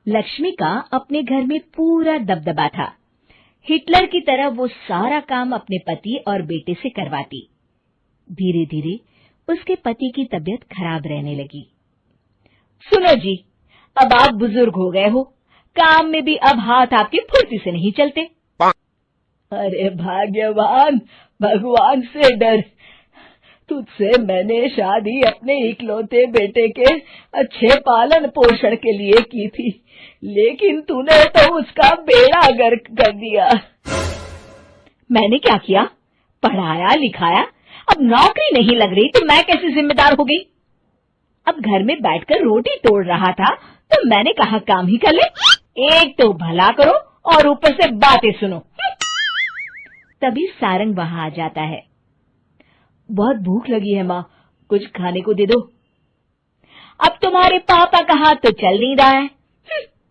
लक्ष्मी का अपने घर में पूरा दबदबा था। हिटलर की तरह वो सारा काम अपने पति और बेटे से करवाती। धीरे धीरे उसके पति की तबीयत खराब रहने लगी। सुनो जी, अब आप बुजुर्ग हो गए हो, काम में भी अब हाथ आपके फुर्ती से नहीं चलते। अरे भाग्यवान, भगवान से डर। तुझसे मैंने शादी अपने इकलौते बेटे के अच्छे पालन पोषण के लिए की थी, लेकिन तूने तो उसका बेड़ा गर्क कर दिया। मैंने क्या किया? पढ़ाया लिखाया, अब नौकरी नहीं लग रही तो मैं कैसे जिम्मेदार हो गई? अब घर में बैठकर रोटी तोड़ रहा था तो मैंने कहा काम ही कर ले। एक तो भला करो और ऊपर से बातें सुनो। तभी सारंग वहां आ जाता है। बहुत भूख लगी है माँ, कुछ खाने को दे दो। अब तुम्हारे पापा का हाथ तो चल नहीं रहा है।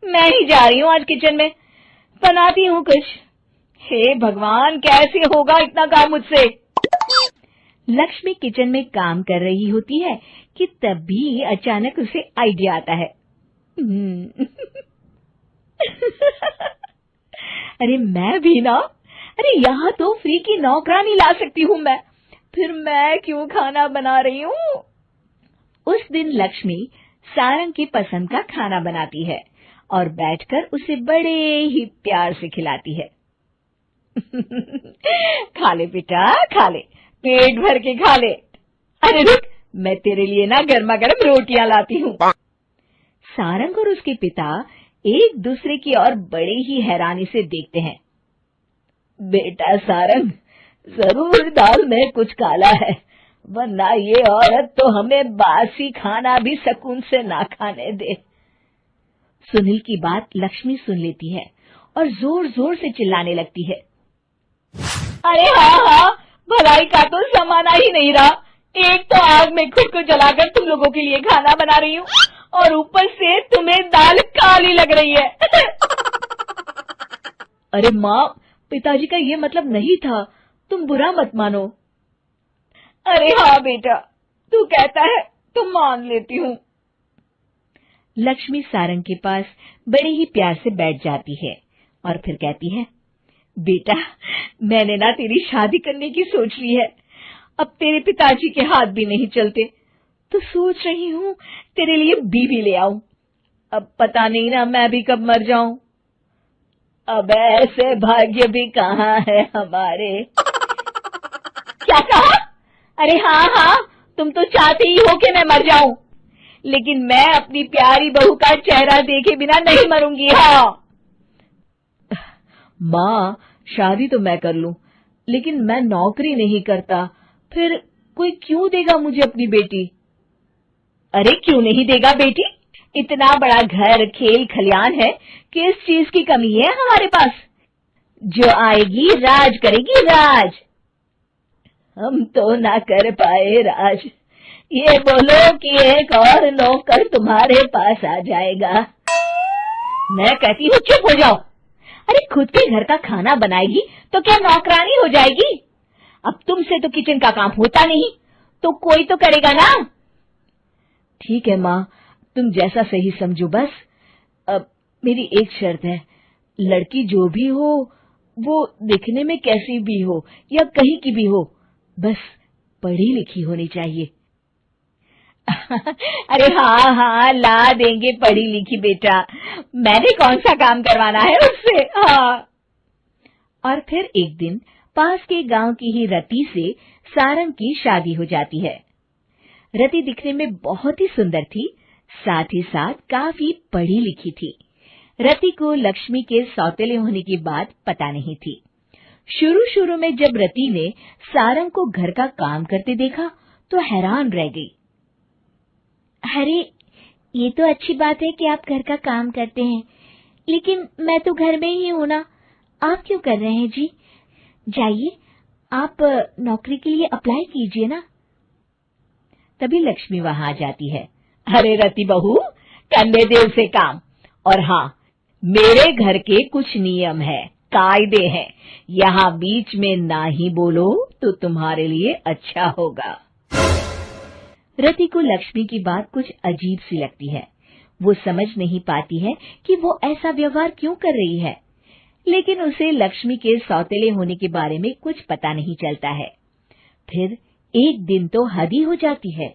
मैं ही जा रही हूँ आज किचन में, बनाती हूँ कुछ। हे भगवान, कैसे होगा इतना काम मुझसे? लक्ष्मी किचन में काम कर रही होती है कि तभी अचानक उसे आइडिया आता है। अरे मैं भी ना, अरे यहाँ तो फ्री की नौकरानी ला सकती हूँ मैं, फिर मैं क्यों खाना बना रही हूँ? उस दिन लक्ष्मी सारंग की पसंद का खाना बनाती है और बैठकर उसे बड़े ही प्यार से खिलाती है। खा ले बेटा, खा ले, पेट भर के खा ले। अरे रुक, मैं तेरे लिए ना गर्मा गर्म रोटियां लाती हूँ। सारंग और उसके पिता एक दूसरे की ओर बड़े ही हैरानी से देखते हैं। बेटा सारंग, जरूर दाल में कुछ काला है, वरना ये औरत तो हमें बासी खाना भी सुकून से ना खाने दे। सुनील की बात लक्ष्मी सुन लेती है और जोर जोर से चिल्लाने लगती है। अरे हाँ, भलाई का तो जमाना ही नहीं रहा। एक तो आग में खुद को जलाकर तुम लोगों के लिए खाना बना रही हूँ और ऊपर से तुम्हें दाल काली लग रही है। अरे माँ, पिताजी का ये मतलब नहीं था, तुम बुरा मत मानो। अरे हाँ बेटा, तू कहता है तो मान लेती हूँ। लक्ष्मी सारंग के पास बड़े ही प्यार से बैठ जाती है और फिर कहती है, बेटा मैंने ना तेरी शादी करने की सोच ली है। अब तेरे पिताजी के हाथ भी नहीं चलते तो सोच रही हूँ तेरे लिए बीवी ले आऊं। अब पता नहीं ना मैं भी कब मर जाऊं। अब ऐसे भाग्य भी कहाँ है हमारे। क्या कहा? अरे हाँ, तुम तो चाहते ही हो कि मैं मर जाऊं, लेकिन मैं अपनी प्यारी बहू का चेहरा देखे बिना नहीं मरूंगी। हाँ माँ, शादी तो मैं कर लूं, लेकिन मैं नौकरी नहीं करता, फिर कोई क्यों देगा मुझे अपनी बेटी? अरे क्यों नहीं देगा बेटी? इतना बड़ा घर, खेल खलियान है, किस चीज की कमी है हमारे पास? जो आएगी राज करेगी, राज। हम तो ना कर पाए राज, ये बोलो कि एक और नौकर तुम्हारे पास आ जाएगा। मैं कहती हूँ चुप हो जाओ। अरे खुद के घर का खाना बनाएगी तो क्या नौकरानी हो जाएगी? अब तुमसे तो किचन का काम होता नहीं, तो कोई तो करेगा ना। ठीक है माँ, तुम जैसा सही समझो बस। अब मेरी एक शर्त है, लड़की जो भी हो वो दिखने में कैसी भी हो या कहीं की भी हो, बस पढ़ी लिखी होनी चाहिए। अरे हाँ, ला देंगे पढ़ी लिखी बेटा, मैंने कौन सा काम करवाना है उससे। हाँ। और फिर एक दिन पास के गांव की ही रति से सारंग की शादी हो जाती है। रति दिखने में बहुत ही सुंदर थी, साथ ही साथ काफी पढ़ी लिखी थी। रति को लक्ष्मी के सौतेले होने की बात पता नहीं थी। शुरू में जब रति ने सारंग को घर का काम करते देखा तो हैरान रह गई। अरे ये तो अच्छी बात है कि आप घर का काम करते हैं, लेकिन मैं तो घर में ही हूं ना, आप क्यों कर रहे हैं जी? जाइए आप नौकरी के लिए अप्लाई कीजिए ना। तभी लक्ष्मी वहां आ जाती है। अरे रति बहू, करने दे उसे काम। और हाँ, मेरे घर के कुछ नियम है, कायदे हैं, यहाँ बीच में ना ही बोलो तो तुम्हारे लिए अच्छा होगा। रति को लक्ष्मी की बात कुछ अजीब सी लगती है। वो समझ नहीं पाती है कि वो ऐसा व्यवहार क्यों कर रही है, लेकिन उसे लक्ष्मी के सौतेले होने के बारे में कुछ पता नहीं चलता है। फिर एक दिन तो हद ही हो जाती है।